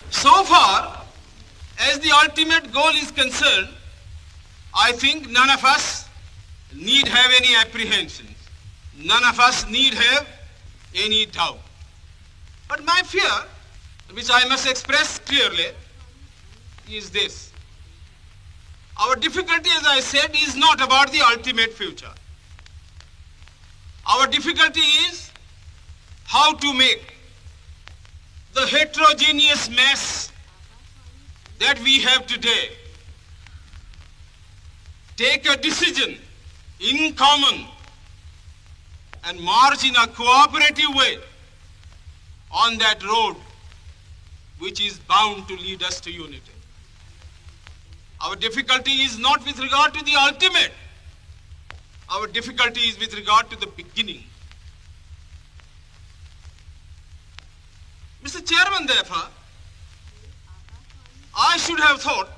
So far as the ultimate goal is concerned, I think none of us need have any apprehensions. None of us need have any doubt. But my fear, which I must express clearly, is this. Our difficulty, as I said, is not about the ultimate future. Our difficulty is how to make the heterogeneous mass that we have today take a decision in common and march in a cooperative way on that road which is bound to lead us to unity. Our difficulty is not with regard to the ultimate. Our difficulty is with regard to the beginning. Mr. Chairman, therefore, I should have thought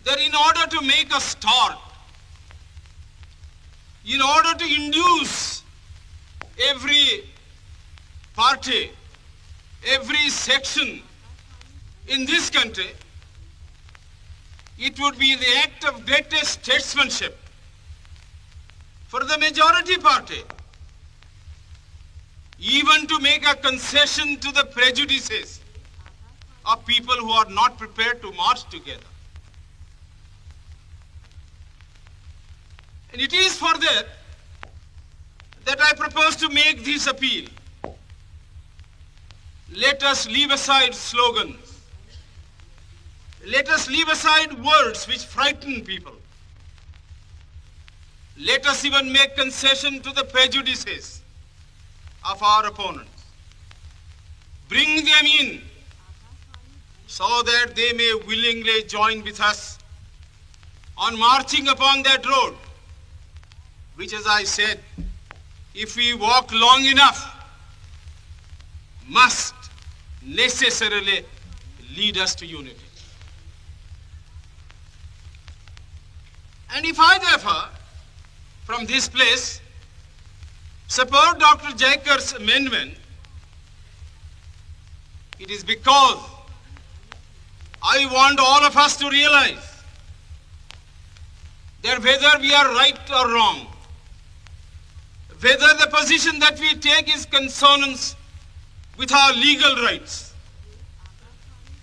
that in order to make a start, in order to induce every party, every section in this country, it would be the act of greatest statesmanship for the majority party even to make a concession to the prejudices of people who are not prepared to march together. And it is for that I propose to make this appeal. Let us leave aside slogans. Let us leave aside words which frighten people. Let us even make concession to the prejudices of our opponents. Bring them in so that they may willingly join with us on marching upon that road, which, as I said, if we walk long enough, must necessarily lead us to unity. And if I therefore, from this place, support Dr. Jaikar's amendment, it is because I want all of us to realize that whether we are right or wrong, whether the position that we take is consonance with our legal rights,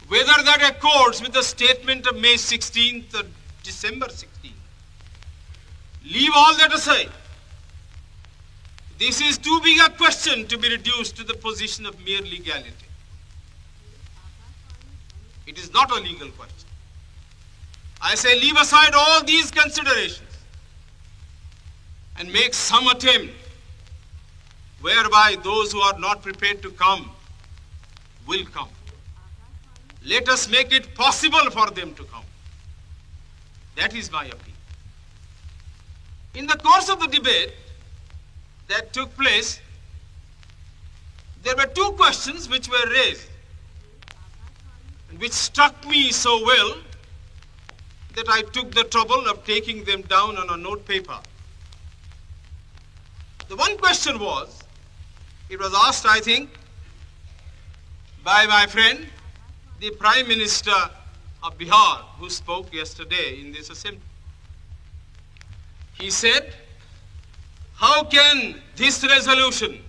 whether that accords with the statement of May 16th or December 16th, leave all that aside. This is too big a question to be reduced to the position of mere legality. It is not a legal question. I say leave aside all these considerations and make some attempt whereby those who are not prepared to come will come. Let us make it possible for them to come. That is my appeal. In the course of the debate that took place, there were two questions which were raised and which struck me so well that I took the trouble of taking them down on a note paper. The one question was, it was asked, I think, by my friend, the Prime Minister of Bihar, who spoke yesterday in this assembly. He said, how can this resolution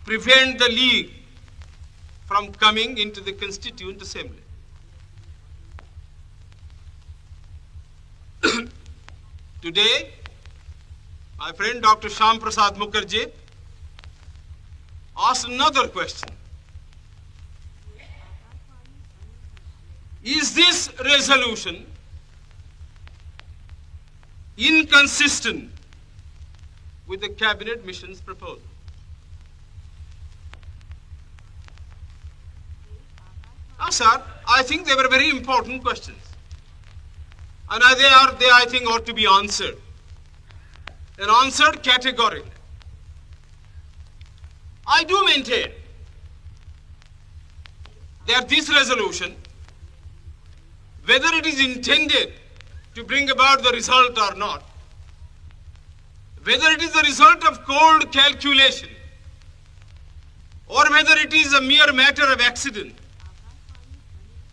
prevent the League from coming into the Constituent Assembly? Today, my friend Dr. Shyam Prasad Mukherjee asked another question. Is this resolution inconsistent with the Cabinet Mission's proposal? Now, sir, I think they were very important questions. And they, I think, ought to be answered. And answered categorically. I do maintain that this resolution, whether it is intended to bring about the result or not, whether it is the result of cold calculation or whether it is a mere matter of accident,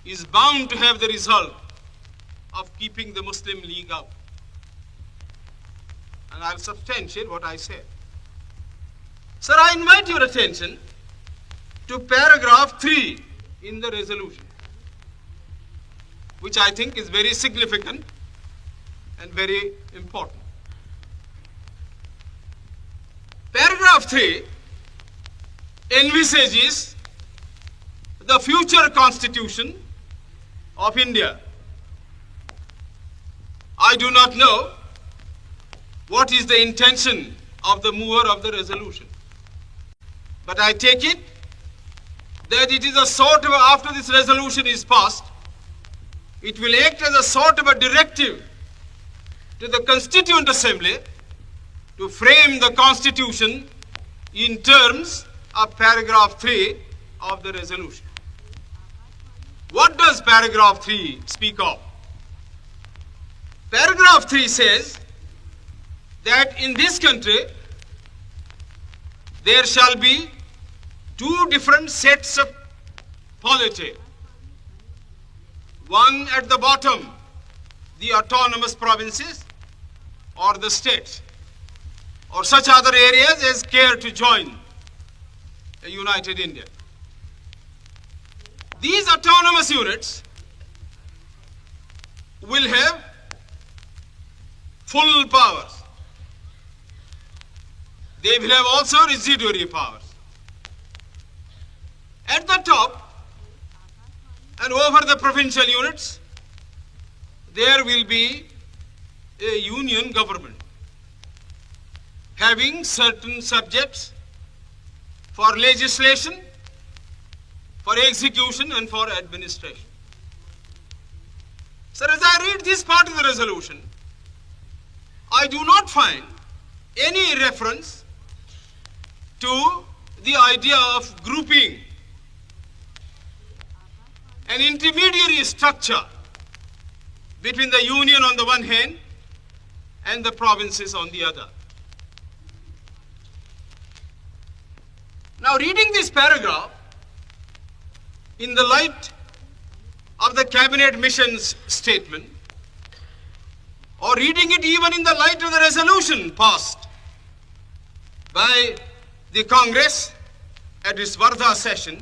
is bound to have the result of keeping the Muslim League out. And I'll substantiate what I said. Sir, I invite your attention to paragraph 3 in the resolution, which I think is very significant and very important. Paragraph 3 envisages the future constitution of India. I do not know what is the intention of the mover of the resolution, but I take it that it is a sort of, after this resolution is passed, it will act as a sort of a directive to the Constituent Assembly to frame the Constitution in terms of paragraph 3 of the resolution. What does paragraph 3 speak of? Paragraph 3 says that in this country there shall be two different sets of polity. One at the bottom, the autonomous provinces or the states, or such other areas as care to join a united India. These autonomous units will have full powers. They will have also residuary powers. At the top and over the provincial units, there will be a union government having certain subjects for legislation, for execution, and for administration. Sir, as I read this part of the resolution, I do not find any reference to the idea of grouping an intermediary structure between the union on the one hand and the provinces on the other. Now, reading this paragraph in the light of the cabinet mission's statement, or reading it even in the light of the resolution passed by the Congress at its Wardha session,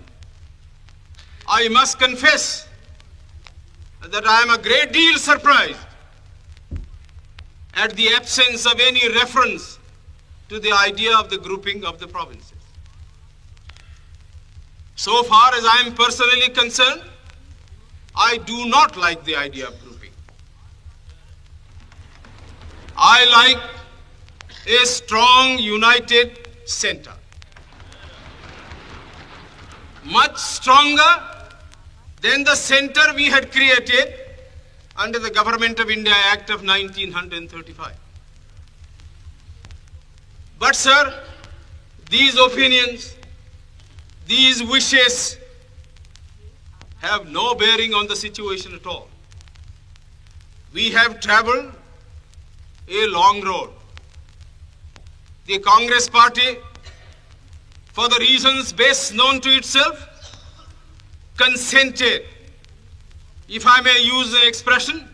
I must confess that I am a great deal surprised at the absence of any reference to the idea of the grouping of the provinces. So far as I am personally concerned, I do not like the idea of grouping. I like a strong, united center, much stronger than the center we had created under the Government of India Act of 1935. But sir, these opinions, these wishes have no bearing on the situation at all. We have traveled a long road. The Congress party, for the reasons best known to itself, consented, if I may use the expression,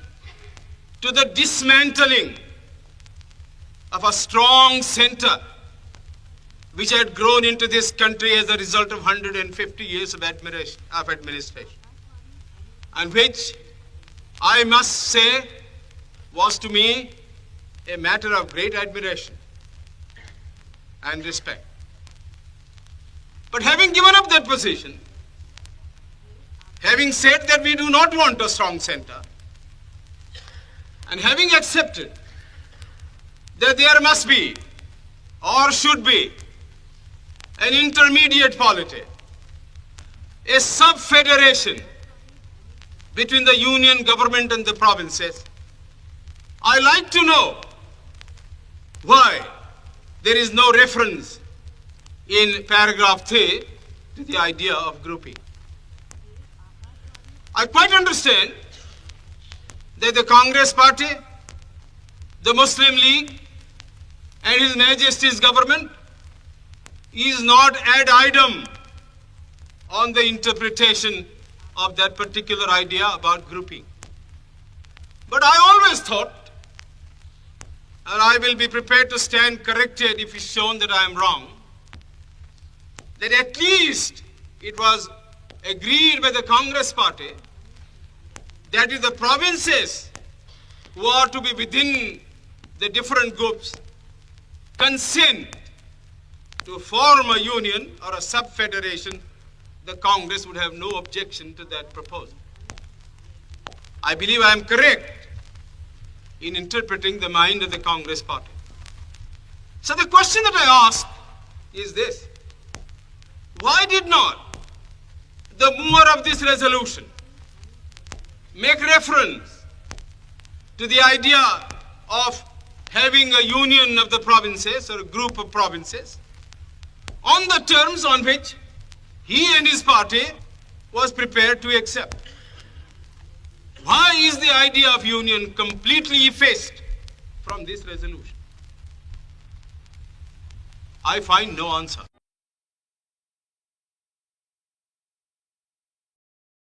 to the dismantling of a strong center which had grown into this country as a result of 150 years of administration, and which I must say was to me a matter of great admiration and respect. But having given up that position, having said that we do not want a strong center, and having accepted that there must be or should be an intermediate polity, a sub-federation between the union government and the provinces, I like to know why there is no reference in paragraph 3 to the idea of grouping. I quite understand that the Congress party, the Muslim League, and His Majesty's government is not ad idem on the interpretation of that particular idea about grouping. But I always thought, and I will be prepared to stand corrected if it's shown that I am wrong, that at least it was agreed by the Congress party that if the provinces who are to be within the different groups consent to form a union or a sub-federation, the Congress would have no objection to that proposal. I believe I am correct in interpreting the mind of the Congress party. So the question that I ask is this: why did not the mover of this resolution make reference to the idea of having a union of the provinces or a group of provinces on the terms on which he and his party was prepared to accept? Why is the idea of union completely effaced from this resolution? I find no answer.